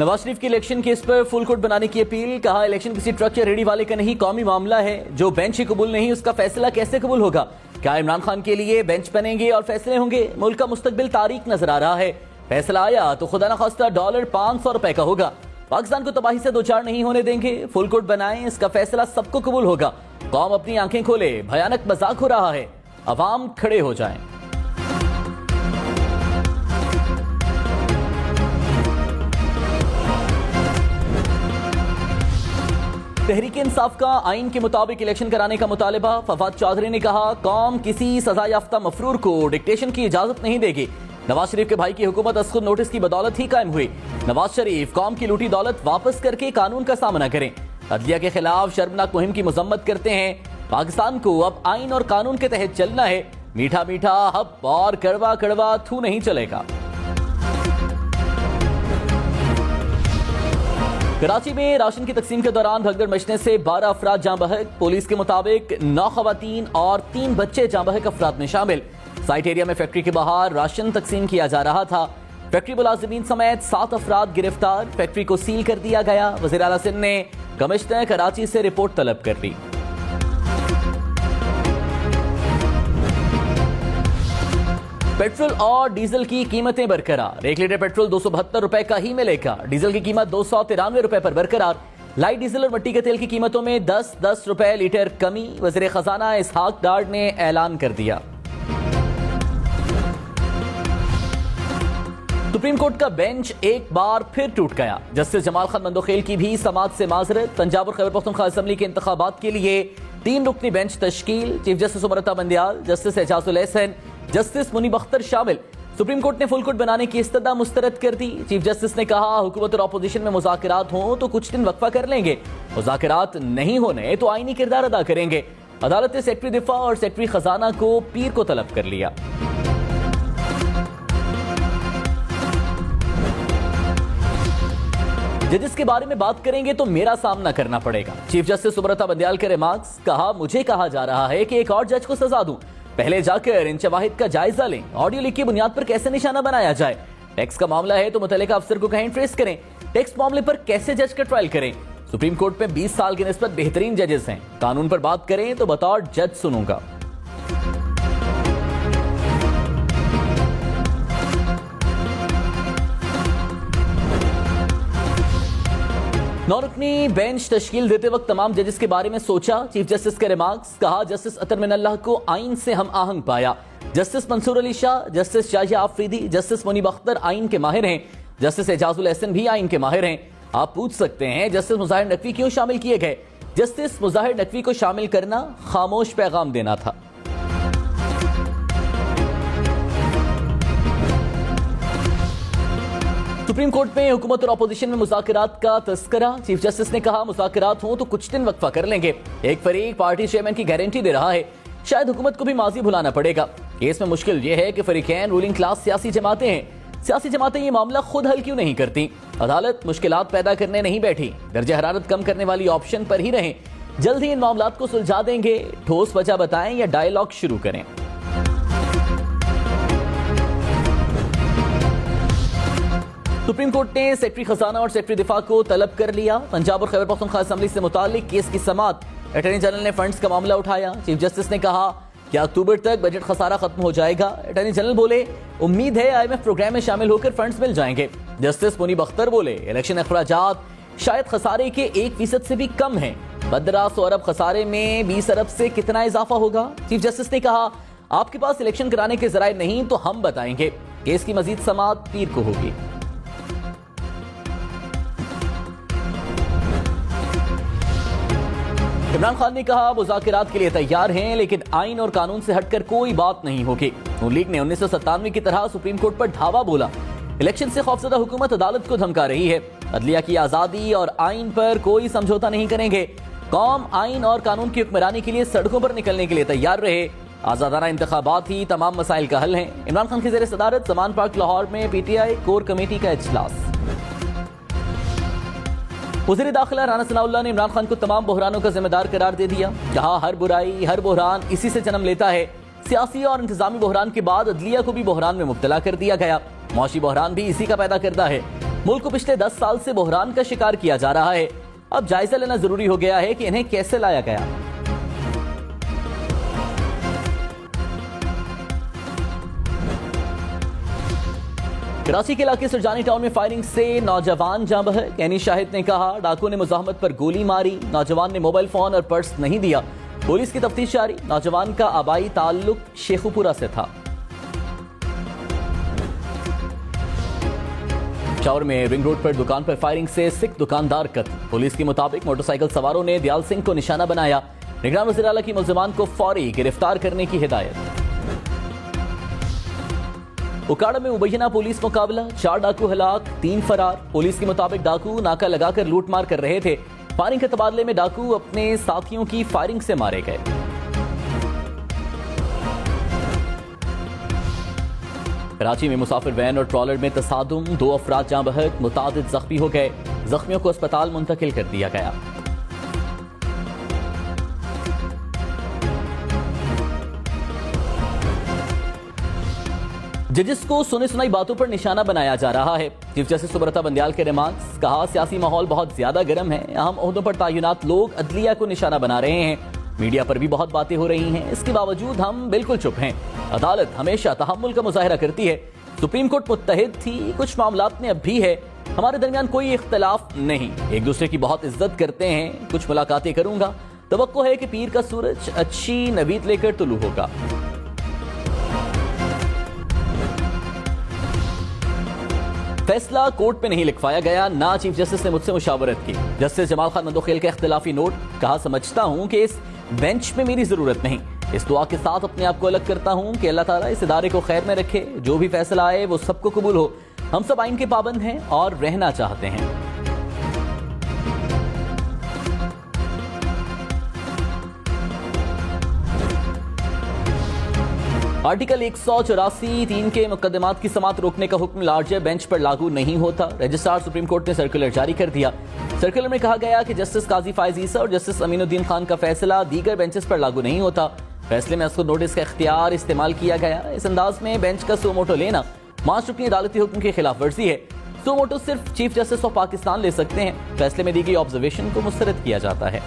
नवाज शरीफ की election case पर full court बनाने की अपील। कहा इलेक्शन किसी ट्रक या रेडी वाले का नहीं, कौमी मामला है। जो बेंच ही कबूल नहीं उसका फैसला कैसे कबूल होगा? क्या इमरान खान के लिए बेंच बनेंगे और फैसले होंगे? मुल्क का मुस्तकबिल तारीख नजर आ रहा है। फैसला आया तो खुदा न खास्ता $500 का होगा। पाकिस्तान को तबाही से दो चार नहीं होने देंगे। फुल कोर्ट बनाएं, इसका फैसला सबको कबूल होगा। कौम अपनी आंखें खोले, भयानक मजाक हो रहा है। अवाम खड़े हो जाएं। तहरीक इंसाफ का आइन के मुताबिक इलेक्शन कराने का मुतालिबा। फवाद चौधरी ने कहा कौम किसी सजा याफ्ता मफरूर को डिक्टेशन की इजाजत नहीं देगी। नवाज शरीफ के भाई की हुकूमत असखुद नोटिस की बदौलत ही कायम हुई। नवाज शरीफ कौम की लूटी दौलत वापस करके कानून का सामना करें। अदलिया के खिलाफ शर्मनाक मुहिम की मजम्मत करते हैं। पाकिस्तान को अब आइन और कानून के तहत चलना है। मीठा मीठा हप और कड़वा कड़वा थू नहीं चलेगा। कराची में राशन की तकसीम के दौरान भगदड़ मचने से 12 अफराद जाँ बहक। पुलिस के मुताबिक 9 खवातीन और 3 बच्चे जाँ बहक अफराद में शामिल। साइट एरिया में फैक्ट्री के बाहर राशन तकसीम किया जा रहा था। फैक्ट्री मुलाजिमीन समेत 7 अफराद गिरफ्तार। फैक्ट्री को सील कर दिया गया। वज़ीर आला सिंध ने कमिश्नर कराची से रिपोर्ट तलब कर ली। पेट्रोल और डीजल की कीमतें बरकरार। 1 लीटर पेट्रोल 272 रुपए का ही मिलेगा। डीजल की कीमत 293 रुपए पर बरकरार। लाइट डीजल और मिट्टी के तेल की कीमतों में 10-10 रुपए लीटर कमी। वज़ीर खजाना इसहाक डार ने ऐलान कर दिया। सुप्रीम कोर्ट का बेंच एक बार फिर टूट गया। जस्टिस जमाल खान मंदोखेल की भी समाअत से माजरत। पंजाब और खैबर पख्तूनख्वा असेंबली के इंतखाबात के लिए 3 रुकनी bench तश्कील। Chief justice उमरता Bandial, justice Ejazul Ehsan, justice Munib Akhtar शामिल। सुप्रीम कोर्ट ने फुल कोर्ट बनाने की इस्तदा मुस्तरद कर दी। चीफ जस्टिस ने कहा हुकूमत और अपोजिशन में मुज़ाकरात हों तो कुछ दिन वक्फा कर लेंगे। मुज़ाकरात नहीं होने तो आईनी किरदार अदा करेंगे। अदालत ने सेक्रेटरी दिफा और सेक्रेटरी खजाना को पीर को तलब कर लिया। जजिस के बारे में बात करेंगे तो मेरा सामना करना पड़ेगा। चीफ जस्टिस उमरता बंदियाल के रिमार्क्स। कहा मुझे कहा जा रहा है कि एक और जज को सजा दूं, पहले जाकर इन शवाहिद का जायजा लें। ऑडियो लीक की बुनियाद पर कैसे निशाना बनाया जाए? टैक्स का मामला है तो मुतल्लिका अफसर को कहें ट्रेस करें। टैक्स मामले पर कैसे जज का ट्रायल करें? सुप्रीम कोर्ट में 20 साल की निस्बत बेहतरीन जजेस हैं। कानून पर बात करें तो बतौर जज सुनूंगा। नौरुकनी बेंच तश्कील देते वक्त तमाम जजेस के बारे में सोचा। चीफ जस्टिस के रिमार्क्स। कहा जस्टिस अतर मिनल्लाह को आइन से हम आहंग पाया। Justice Mansoor Ali Shah, justice Shahia Afridi, justice Munib Akhtar आइन के माहिर हैं। जस्टिस एजाजुल एहसन भी आइन के माहिर हैं। आप पूछ सकते हैं जस्टिस मुजाहिर नकवी क्यों शामिल किए गए? जस्टिस मुजाहिर नकवी को शामिल करना खामोश पैगाम देना था। सुप्रीम कोर्ट में हुकूमत और अपोजिशन में मुज़ाकरात का तस्करा। चीफ जस्टिस ने कहा मुज़ाकरात हों तो कुछ दिन वक्फा कर लेंगे। एक फरीक पार्टी चेयरमैन की गारंटी दे रहा है, शायद हुकूमत को भी माजी भुलाना पड़ेगा। केस में मुश्किल यह है कि फरीकैन रूलिंग क्लास सियासी जमातें हैं। सियासी जमातें ये मामला खुद हल क्यों नहीं करती? अदालत मुश्किलात पैदा करने नहीं बैठी, दर्जे हरारत कम करने वाली ऑप्शन पर ही रहें। जल्द ही इन मामलात को सुलझा देंगे। ठोस वजह बताएं या डायलॉग शुरू करें। सुप्रीम कोर्ट ने सेक्रेटरी खजाना और सेक्रेटरी दिफा को तलब कर लिया। पंजाब और खैबर पख्तूनख्वा असेंबली से मुताल्लिक केस की समाअत। अटॉर्नी जनरल ने फंड्स का मामला उठाया। चीफ जस्टिस ने कहा कि अक्टूबर तक बजट खसारा खत्म हो जाएगा। अटॉर्नी जनरल बोले उम्मीद है IMF प्रोग्राम में शामिल होकर फंड्स मिल जाएंगे। जस्टिस मुनीब अख्तर बोले इलेक्शन अखराजात शायद खसारे के 1% से भी कम है। 1500 अरब खसारे में 20 अरब से कितना इजाफा होगा? चीफ जस्टिस ने कहा आपके पास इलेक्शन कराने के जराए नहीं तो हम बताएंगे। केस की मजीद समाअत पीर को होगी। इमरान खान ने कहा मुज़ाकरात के लिए तैयार हैं लेकिन आइन और कानून से हटकर कोई बात नहीं होगी। नून लीग ने 1997 की तरह सुप्रीम कोर्ट पर धावा बोला। इलेक्शन से खौफजदा हुकूमत अदालत को धमका रही है। अदलिया की आजादी और आइन पर कोई समझौता नहीं करेंगे। कौम आइन और कानून की हुक्मरानी के लिए सड़कों पर निकलने के लिए तैयार रहे। आजादाना इंतखाबात ही तमाम मसाइल का हल है। इमरान खान की ज़ेर सदारत जमान पार्क लाहौर में PTI कोर कमेटी का इजलास। वज़ीर दाखिला राना सनाउल्लाह ने इमरान खान को तमाम बहरानों का जिम्मेदार करार दे दिया। कहा हर बुराई हर बहरान इसी से जन्म लेता है। सियासी और इंतजामी बहरान के बाद अदलिया को भी बहरान में मुब्तला कर दिया गया। मौशी बहरान भी इसी का पैदा करता है। मुल्क को पिछले 10 साल से बहरान का शिकार किया जा रहा है। अब जायजा लेना जरूरी हो गया है कि इन्हें कैसे लाया गया। कराची के इलाके सुरजानी टाउन में फायरिंग से नौजवान जाँ बहक। एनी शाहिद ने कहा, डाकू ने मुजाहमत पर गोली मारी, नौजवान ने मोबाइल फोन और पर्स नहीं दिया। पुलिस की तफ्तीश जारी। नौजवान का आबाई ताल्लुक शेखुपुरा से था। शहर में रिंग रोड पर दुकान पर फायरिंग से सिख दुकानदार कत्ल। पुलिस के मुताबिक मोटरसाइकिल सवारों ने दयाल सिंह को निशाना बनाया। निगरान वज़ीर आला की मुल्ज़िमान को फौरी गिरफ्तार करने की हिदायत। उकाड़ा में मुबैना पुलिस मुकाबला, 4 डाकू हलाक, 3 फरार। पुलिस के मुताबिक डाकू नाका लगाकर लूटमार कर रहे थे। फायरिंग के तबादले में डाकू अपने साथियों की फायरिंग से मारे गए। कराची में मुसाफिर वैन और ट्रॉलर में तसादुम, 2 अफराद जाँ बहक, मुतादिद जख्मी हो गए। जख्मियों को अस्पताल मुंतकिल कर दिया गया। जजिस को सुनी सुनाई बातों पर निशाना बनाया जा रहा है। चीफ जस्टिस सुब्रता बंदयाल के रिमार्क्स। कहा, सियासी माहौल बहुत ज्यादा गर्म है। अहम ओहदों पर तैनात लोग अदलिया को निशाना बना रहे हैं। मीडिया पर भी बहुत बातें हो रही हैं। इसके बावजूद हम बिल्कुल चुप हैं। अदालत हमेशा तहम्मुल का मुजाहिरा करती है। सुप्रीम कोर्ट मुत्तहिद थी, कुछ मामलात में अब भी है। हमारे दरमियान कोई इख्तलाफ नहीं, एक दूसरे की बहुत इज्जत करते हैं। कुछ मुलाकातें करूंगा। तवक्को है कि पीर का सूरज अच्छी नवीद लेकर तुलू होगा। फैसला कोर्ट में नहीं लिखवाया गया, ना चीफ जस्टिस ने मुझसे मुशावरत की। जस्टिस जमाल खान मंदोखेल का इख्तिलाफी नोट। कहा, समझता हूं कि इस बेंच में मेरी जरूरत नहीं। इस दुआ के साथ अपने आप को अलग करता हूं कि अल्लाह ताला इस इदारे को खैर में रखे। जो भी फैसला आए वो सबको कबूल हो। हम सब आइन के पाबंद हैं और रहना चाहते हैं। आर्टिकल 184(3) के मुकदमात की समाअत रोकने का हुक्म लार्जर बेंच पर लागू नहीं होता। रजिस्ट्रार सुप्रीम कोर्ट ने सर्कुलर जारी कर दिया। सर्कुलर में कहा गया कि जस्टिस काजी फायज ईसा और जस्टिस अमीनुद्दीन खान का फैसला दीगर बेंचेस पर लागू नहीं होता। फैसले में असुर नोटिस का इख्तियार इस्तेमाल किया गया। इस अंदाज में बेंच का सो मोटो लेना 5 रुकनी अदालती हुक्म की खिलाफ वर्जी है। सो मोटो सिर्फ चीफ जस्टिस ऑफ पाकिस्तान ले सकते हैं। फैसले में दी गई ऑब्जर्वेशन को मुस्तरद किया जाता है।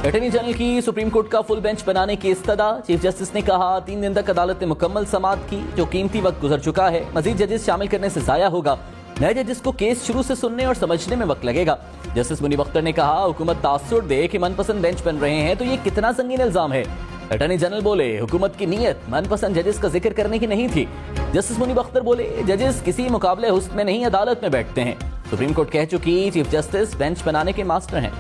अटॉर्नी जनरल की सुप्रीम कोर्ट का फुल बेंच बनाने की इस्तदा। चीफ जस्टिस ने कहा, 3 दिन तक अदालत ने मुकम्मल समाअत की। जो कीमती वक्त गुजर चुका है, मजीद जजेस शामिल करने से जाया होगा। नए जजेस को केस शुरू से सुनने और समझने में वक्त लगेगा। जस्टिस मुनीब अख्तर ने कहा, हुकूमत तासुर दे कि मनपसंद बेंच बन रहे हैं तो ये कितना संगीन इल्जाम है। अटॉर्नी जनरल बोले, हुकूमत की नीयत मनपसंद जजेस का जिक्र करने की नहीं थी। जस्टिस मुनीब अख्तर बोले, जजेस किसी मुकाबले हुस्न में नहीं अदालत में बैठते हैं। सुप्रीम कोर्ट कह चुकी, चीफ जस्टिस बेंच बनाने के मास्टर हैं।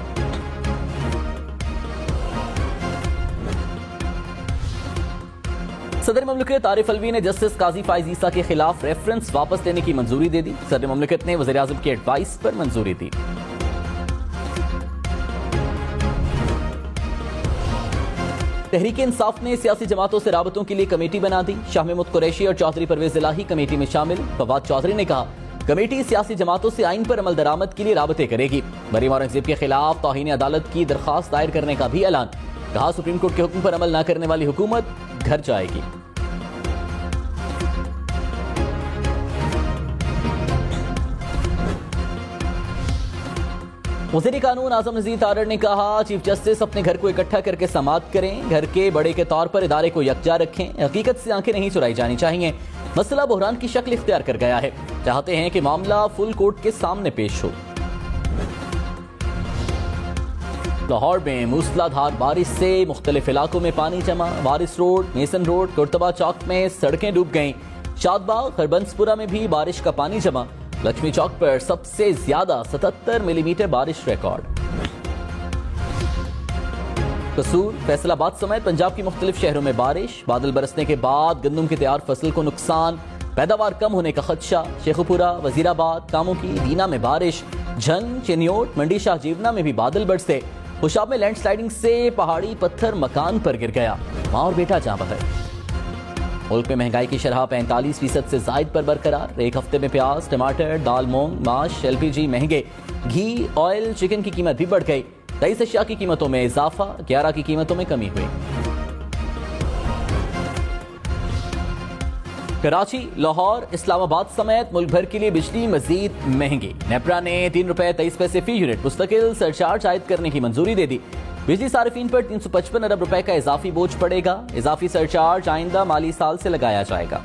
सदर ममलिकत आरिफ अलवी ने जस्टिस काजी फायज ईसा के खिलाफ रेफरेंस वापस लेने की मंजूरी दे दी। सदर ममलिकत ने वज़ीर आज़म की एडवाइस पर मंजूरी दी। तहरीक इंसाफ ने सियासी जमातों से राबतों के लिए कमेटी बना दी। शाह महमूद कुरैशी और चौधरी परवेज इलाही कमेटी में शामिल। फवाद चौधरी ने कहा, कमेटी सियासी जमातों से आइन पर अमल दरामद के लिए राबते करेगी। मरीम औरंगजेब के खिलाफ तौहीन अदालत की दरखास्त दायर करने का भी ऐलान। कहा, सुप्रीम कोर्ट के हुक्म पर अमल न करने वाली हुकूमत घर जाएगी। वज़ीर कानून आज़म नज़ीर तारड़ ने कहा, चीफ जस्टिस अपने घर को इकट्ठा करके समाअत करें। घर के बड़े के तौर पर इदारे को यकजा रखें। हकीकत से आंखें नहीं चुराई जानी चाहिए। मसला बहरान की शक्ल इख्तियार कर गया है। चाहते हैं कि मामला फुल कोर्ट के सामने पेश हो। लाहौर में मूसलाधार बारिश से मुख्तलिफ इलाकों में पानी जमा। वारिस रोड, मेसन रोड, कुर्तबा चौक में सड़कें डूब गईं। शादबाग, खरबंसपुरा में भी बारिश का पानी जमा। लक्ष्मी चौक पर सबसे ज्यादा 77 मिलीमीटर बारिश रिकॉर्ड। कसूर, फैसलाबाद समेत पंजाब की मुख्तलिफ शहरों में बारिश। बादल बरसने के बाद गंदम की तैयार फसल को नुकसान। पैदावार कम होने का खदशा। शेखुपुरा, वजीराबाद, कामों की दीना में बारिश। झंग, चिन्योट, मंडी शाह जीवना में भी बादल बरसे। खुशाब में लैंडस्लाइडिंग से पहाड़ी पत्थर मकान पर गिर गया। मां और बेटा जाँ बहक। मुल्क में महंगाई की शरह 45% से जायद पर बरकरार। एक हफ्ते में प्याज, टमाटर, दाल, मूंग, माश, LPG महंगे। घी, ऑयल, चिकन की कीमत भी बढ़ गई। 23 अशिया की कीमतों में इजाफा, 11 की कीमतों में कमी हुई। कराची, लाहौर, इस्लामाबाद समेत मुल्क भर के लिए बिजली मजीद महंगी। नेपरा ने ₹3.23 फी यूनिट मुस्तकिल सरचार्ज आयद करने की मंजूरी दे दी। बिजली सार्फिन पर 355 अरब रुपए का इजाफी बोझ पड़ेगा। इजाफी सरचार्ज आइंदा माली साल से लगाया जाएगा।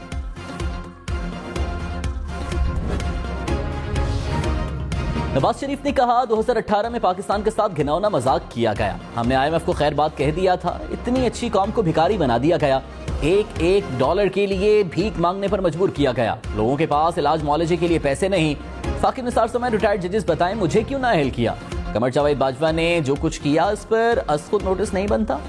नवाज शरीफ ने कहा 2018 में पाकिस्तान के साथ घिनौना मजाक किया गया। हमने IMF को खैर बात कह दिया था। इतनी अच्छी कौम को भिखारी बना दिया गया। एक डॉलर के लिए भीख मांगने पर मजबूर किया गया। लोगों के पास इलाज मुआलजे के लिए पैसे नहीं। साकिब निसार समेत रिटायर्ड जजेस बताएं मुझे क्यों ना अहल किया। कमर जावेद बाजवा ने जो कुछ किया इस पर खुद नोटिस नहीं बनता।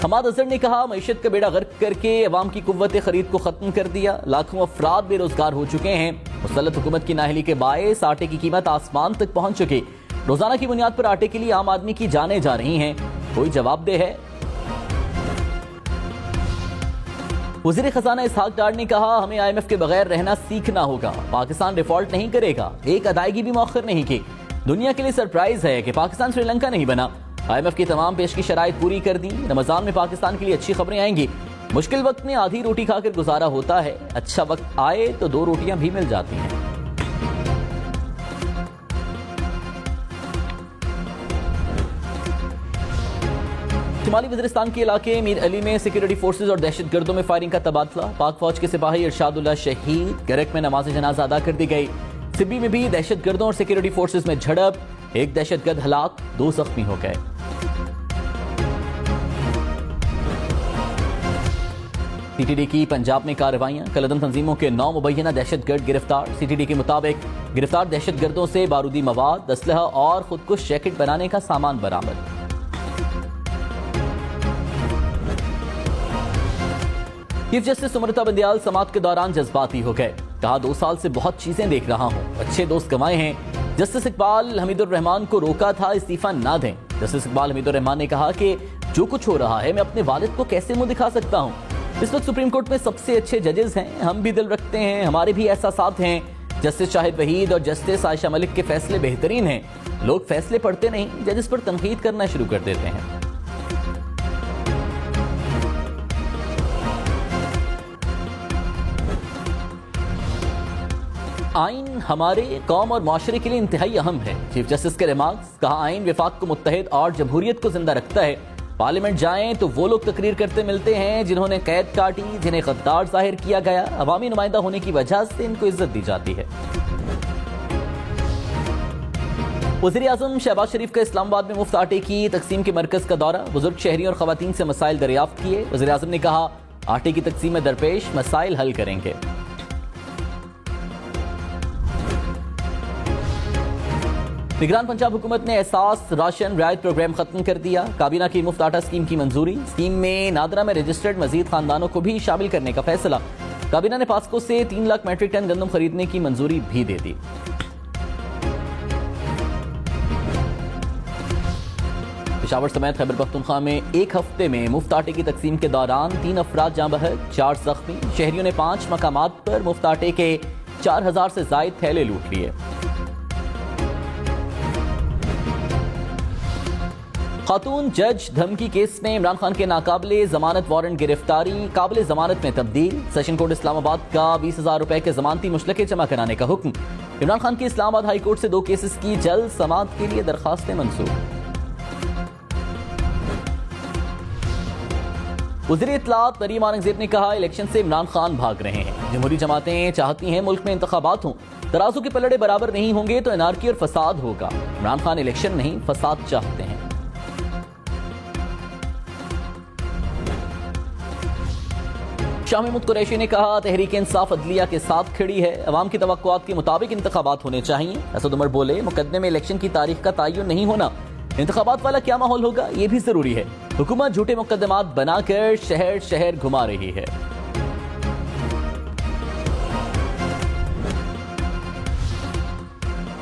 हमाद अजहर ने कहा मईशत का बेड़ा गर्क करके अवाम की कुव्वत खरीद को खत्म कर दिया। लाखों अफराद बेरोजगार हो चुके हैं। मुसल्लत हुकूमत की नाअहली के बायस आटे की कीमत आसमान तक पहुंच चुकी। रोजाना की बुनियाद पर आटे के लिए आम आदमी की जानें जा रही हैं। कोई जवाबदेह है? वज़ीर खजाना इसहाक डार ने कहा हमें IMF के बगैर रहना सीखना होगा। पाकिस्तान डिफॉल्ट नहीं करेगा। एक अदायगी भी मौखर नहीं की। दुनिया के लिए सरप्राइज है कि पाकिस्तान श्रीलंका नहीं बना। IMF की तमाम पेश की शराइत पूरी कर दी। रमजान में पाकिस्तान के लिए अच्छी खबरें आएंगी। मुश्किल वक्त में आधी रोटी खाकर गुजारा होता है। अच्छा वक्त आए तो 2 रोटियां भी मिल जाती हैं। शुमाली वज़ीरिस्तान के इलाके मीर अली में सिक्योरिटी फोर्सेज और दहशतगर्दों में फायरिंग का तबादला। पाक फौज के सिपाही इरशादुल्लाह शहीद। गरक में नमाज जनाजा अदा कर दी गई। सिब्बी में भी दहशतगर्दों और सिक्योरिटी फोर्सेज में झड़प। एक दहशतगर्द हलाक, 2 जख्मी हो गए। CTD की पंजाब में कार्रवाइयां। कलदम तंजीमों के 9 मुबैना दहशतगर्द गिरफ्तार। CTD के मुताबिक गिरफ्तार दहशतगर्दों से बारूदी मवाद, असलहा और खुदकुश जैकेट बनाने का सामान बरामद। चीफ जस्टिस सुमृता बंदयाल समात के दौरान जज्बाती हो गए। कहा 2 साल से बहुत चीजें देख रहा हूं। अच्छे दोस्त गंवाए हैं। जस्टिस इकबाल हमीदुर रहमान को रोका था इस्तीफा ना दें। जस्टिस इकबाल हमीदुर रहमान ने कहा कि जो कुछ हो रहा है मैं अपने वालिद को कैसे मुंह दिखा सकता हूं। इस वक्त सुप्रीम कोर्ट में सबसे अच्छे जजेस हैं। हम भी दिल रखते हैं। हमारे भी एहसासात हैं। जस्टिस शाहिद वहीद और जस्टिस आयशा मलिक के फैसले बेहतरीन हैं। लोग फैसले पढ़ते नहीं, जजेस पर तनकीद करना शुरू कर देते हैं। आइन हमारे कौम और माशरे के लिए इंतहाई अहम है। चीफ जस्टिस के रिमार्क्स। कहा आइन विफाक को मुत्तहिद और जमहूरियत को जिंदा रखता है। पार्लियामेंट जाएं तो वो लोग तकरीर करते मिलते हैं जिन्होंने कैद काटी, जिन्हें गद्दार जाहिर किया गया। अवामी नुमाइंदा होने की वजह से इनको इज्जत दी जाती है। वज़ीर आज़म शहबाज शरीफ का इस्लामाबाद में मुफ्त आटे की तकसीम के मरकज का दौरा। बुजुर्ग शहरियों और खवातीन से मसाइल दरियाफ्त किए। वज़ीर आज़म ने कहा आटे की तकसीम में दरपेश मसाइल हल करेंगे। निगरान पंजाब हुकूमत ने एहसास राशन रियायत प्रोग्राम खत्म कर दिया। काबीना की मुफ्त आटा स्कीम की मंजूरी। स्कीम में नादरा में रजिस्टर्ड मजीद खानदानों को भी शामिल करने का फैसला। काबीना ने पास्को से 3 लाख मेट्रिक टन गंदम खरीदने की मंजूरी भी दे दी। पेशावर समेत खैबर पख्तूनख्वा में एक हफ्ते में मुफ्त आटे की तकसीम के दौरान 3 अफराद जाँ बहक, 4 जख्मी। शहरियों ने 5 मकामात पर मुफ्त आटे के 4000 से जायद थैले लूट लिए। खातून जज धमकी केस में इमरान खान के नाकाबिले जमानत वारंट गिरफ्तारी काबिले जमानत में तब्दील। सेशन कोर्ट इस्लामाबाद का 20,000 रुपए के जमानती मुशलके जमा कराने का हुक्म। इमरान खान की इस्लामाबाद हाई कोर्ट से 2 केसेस की जल्द समाअत के लिए दरखास्तें मंसूर। वज़ीर इत्तलात मरीम औरंगजेब ने कहा इलेक्शन से इमरान खान भाग रहे हैं। जमहूरी जमातें चाहती हैं मुल्क में इंतखाबात हों। तराजू के पलड़े बराबर नहीं होंगे तो एनार्की और फसाद होगा। इमरान खान इलेक्शन नहीं फसाद चाहते हैं। शाह महमूद कुरैशी ने कहा तहरीक इंसाफ अदलिया के साथ खड़ी है। अवाम की तवक्कुआत के मुताबिक इंतखाबात होने चाहिए। असद उमर बोले मुकदमे में इलेक्शन की तारीख का तयन नहीं होना। इंतखाबात वाला क्या माहौल होगा ये भी जरूरी है। हुकूमत झूठे मुकदमात बनाकर शहर शहर घुमा रही है।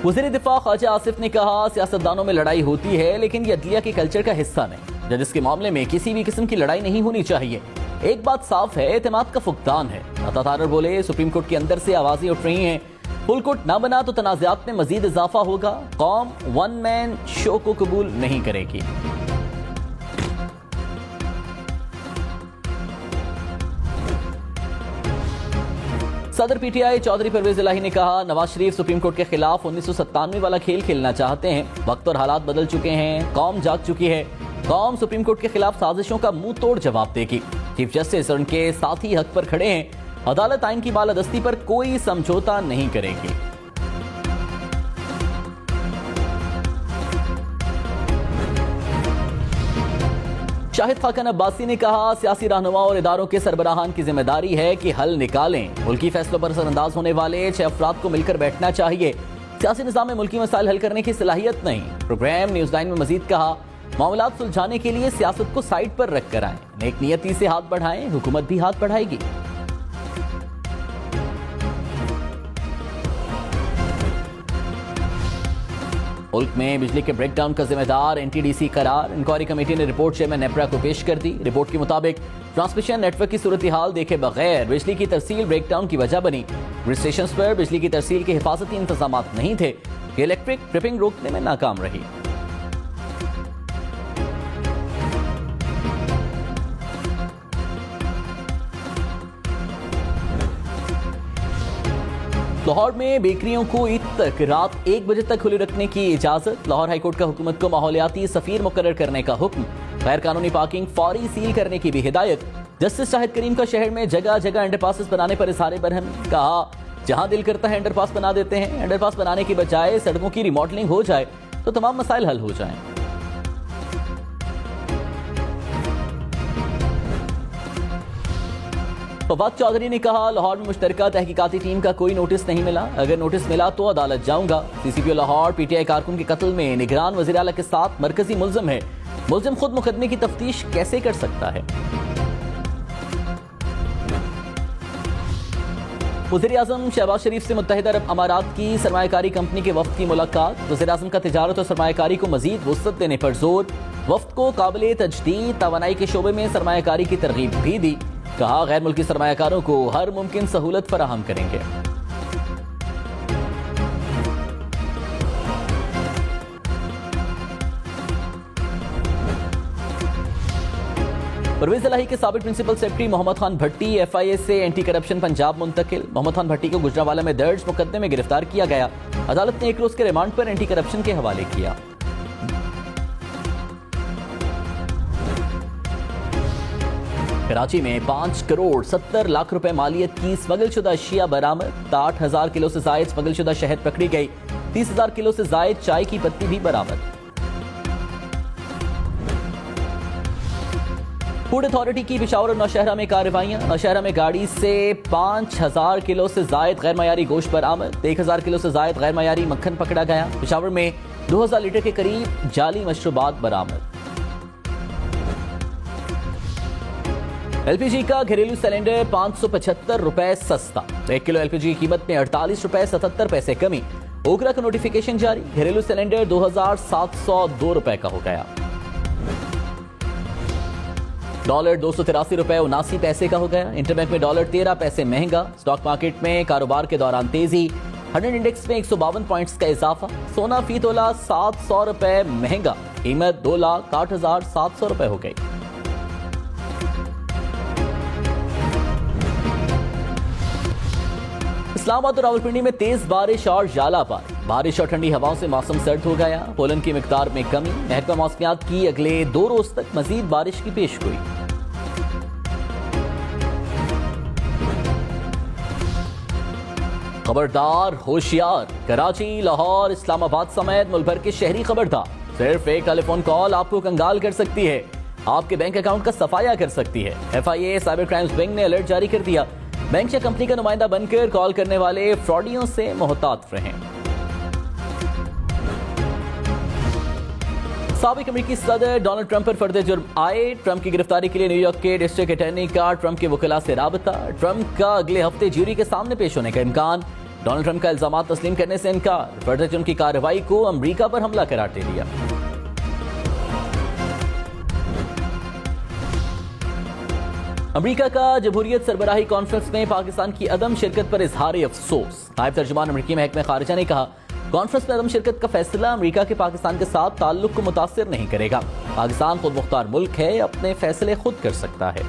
वज़ीर दिफा ख्वाजा आसिफ ने कहा सियासतदानों में लड़ाई होती है लेकिन ये अदलिया के कल्चर का हिस्सा नहीं। जजिस के मामले में किसी भी किस्म की लड़ाई नहीं होनी चाहिए। एक बात साफ है एतमाद का फुकदान है। अता बोले सुप्रीम कोर्ट के अंदर से आवाजें उठ रही हैं फुल कोर्ट ना बना तो तनाज़ात में मजीद इजाफा होगा। कौम 1 मैन शो को कबूल नहीं करेगी। सदर पीटीआई चौधरी परवेज इलाही ने कहा, नवाज शरीफ सुप्रीम कोर्ट के खिलाफ 1997 वाला खेल खेलना चाहते हैं। वक्त और हालात बदल चुके हैं, कौम जाग चुकी है। कौम सुप्रीम कोर्ट के खिलाफ साजिशों का मुंह तोड़ जवाब देगी। चीफ जस्टिस और उनके साथी हक पर खड़े हैं। अदालत आइन की बालादस्ती पर कोई समझौता नहीं करेगी। शाहिद खाकन अब्बासी ने कहा, सियासी रहनुमा और इदारों के सरबराहान की जिम्मेदारी है कि हल निकालें। मुल्की फैसलों पर असरअंदाज होने वाले 6 अफराद को मिलकर बैठना चाहिए। सियासी निजाम में मुल्की मसाइल हल करने की सलाहियत नहीं। प्रोग्राम न्यूज़ 9 में मजीद कहा, मामलात सुलझाने के लिए सियासत को साइड पर रख कर आए, नेक नियती से हाथ बढ़ाएं, हुकूमत भी हाथ बढ़ाएगी। मुल्क में बिजली के ब्रेकडाउन का जिम्मेदार एनटीडीसी करार। इंक्वायरी कमेटी ने रिपोर्ट चेयरमैन नेपरा को पेश कर दी। रिपोर्ट के मुताबिक ट्रांसमिशन नेटवर्क की सूरत हाल देखे बगैर बिजली की तरसील ब्रेकडाउन की वजह बनी। ग्रिड स्टेशन पर बिजली की तरसील के हिफाजती इंतजाम नहीं थे। इलेक्ट्रिक ट्रिपिंग रोकने में नाकाम रही। लाहौर में बेकरियों को ईद तक रात 1 बजे तक खुली रखने की इजाजत। लाहौर हाईकोर्ट का हुकूमत को माहौलियाती सफीर मुकर्रर करने का हुक्म। गैर कानूनी पार्किंग फौरी सील करने की भी हिदायत। जस्टिस शाहिद करीम का शहर में जगह जगह अंडरपासेस बनाने पर इज़हार बरहमी। कहा, जहां दिल करता है अंडरपास बना देते हैं। अंडरपास बनाने की बजाय सड़कों की रिमॉडलिंग हो जाए तो तमाम मसाइल हल हो जाएं। फवाद चौधरी ने कहा, लाहौर में मुश्तरका तहकीकाती टीम का कोई नोटिस नहीं मिला। अगर नोटिस मिला तो अदालत जाऊंगा। सीसीपीओ लाहौर पीटीआई कारकुन के कत्ल में निगरान वज़ीर आला के साथ मरकजी मुल्जिम है। मुल्जिम खुद मुकदमे की तफ्तीश कैसे कर सकता है? वज़ीर आज़म शहबाज शरीफ से मुत्तहिदा अरब अमारात की सरमायाकारी कंपनी के वफ्द की मुलाकात। वज़ीर आज़म का तिजारत और सरमायाकारी को मजीद वुसअत देने पर जोर। वफ्द को काबिल तजदीद तवानाई के शोबे में सरमायाकारी की तरगीब भी दी। कहा, गैर मुल्की सरमायाकारों को हर मुमकिन सहूलत फराहम करेंगे। परवेज इलाही के साबिक प्रिंसिपल सेक्रेटरी मोहम्मद खान भट्टी एफआईए से एंटी करप्शन पंजाब मुंतकिल। मोहम्मद खान भट्टी को गुजरांवाला में दर्ज मुकदमे में गिरफ्तार किया गया। अदालत ने 1 रोज के रिमांड पर एंटी करप्शन के हवाले किया। कराची में 5 करोड़ 70 लाख रुपए मालियत की स्मगलशुदा अशिया बरामद। 60,000 किलो से जायद स्मगलशुदा शहद पकड़ी गई। 30,000 किलो से जायद चाय की पत्ती भी बरामद। फूड अथॉरिटी की पेशावर और नौशहरा में कार्रवाइयां। नौशहरा में गाड़ी से 5,000 किलो से जायद गैर मयारी गोश्त बरामद। 1,000 किलो से जायद गैर मयारी मक्खन पकड़ा गया। पेशावर में 2,000 लीटर के करीब जाली मशरूबात बरामद। एलपीजी का घरेलू सिलेंडर 575 रुपए सस्ता। 1 किलो एलपीजी की कीमत में 48 रुपए 77 पैसे कमी। ओकरा का नोटिफिकेशन जारी। घरेलू सिलेंडर 2,702 रुपए का हो गया। डॉलर 283 रुपए 79 पैसे का हो गया। इंटरबैंक में डॉलर 13 पैसे महंगा। स्टॉक मार्केट में कारोबार के दौरान तेजी। 100 इंडेक्स में 152 पॉइंट्स का इजाफा। सोना फी तोला 700 रुपए महंगा। कीमत 2,08,700 रुपए हो गई। इस्लामाबाद और रावलपिंडी में तेज बारिश और झालापार। बारिश और ठंडी हवाओं से मौसम सर्द हो गया। पोलन की मिकदार में कमी। महकमा मौसमियात की अगले 2 रोज तक मजीद बारिश की पेशगोई। खबरदार होशियार। कराची, लाहौर, इस्लामाबाद समेत मुल्क भर के शहरी खबरदार। सिर्फ एक टेलीफोन कॉल आपको कंगाल कर सकती है, आपके बैंक अकाउंट का सफाया कर सकती है। एफआईए साइबर क्राइम्स विंग ने अलर्ट जारी कर दिया। बैंक या कंपनी का नुमाइंदा बनकर कॉल करने वाले फ्रॉडियों से मोहतात रहें। साबिक अमेरिकी सदर डोनाल्ड ट्रंप पर फर्द जुर्म आए। ट्रंप की गिरफ्तारी के लिए न्यूयॉर्क के डिस्ट्रिक्ट अटॉर्नी का ट्रंप के वकीला से राबता। ट्रंप का अगले हफ्ते ज्यूरी के सामने पेश होने का इम्कान। डोनाल्ड ट्रंप का इल्जाम तस्लीम करने से इनकार। फर्द जुर्म की कार्रवाई को अमेरिका पर हमला करार दे दिया। अमेरिका का जमहूरियत सरबराही कॉन्फ्रेंस में पाकिस्तान की अदम शिरकत पर इजहार अफसोस। नायब तर्जुमान अमेरिकी महकमे खारिजा ने कहा, कॉन्फ्रेंस में अदम शिरकत का फैसला अमेरिका के पाकिस्तान के साथ ताल्लुक को मुतासिर नहीं करेगा। पाकिस्तान खुद मुख्तार मुल्क है, अपने फैसले खुद कर सकता है।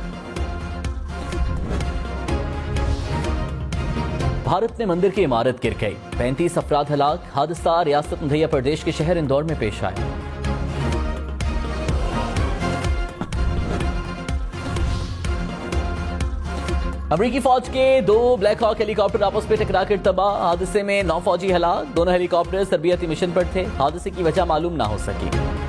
भारत में मंदिर की इमारत गिर गई, 35 अफराद हलाक। हादसा रियासत मध्य प्रदेश के शहर इंदौर में पेश आया। अमेरिकी फौज के 2 ब्लैक हॉक हेलीकॉप्टर आपस में टकराकर तबाह। हादसे में 9 फौजी हलाक। दोनों हेलीकॉप्टर तरबियती मिशन पर थे। हादसे की वजह मालूम ना हो सकी।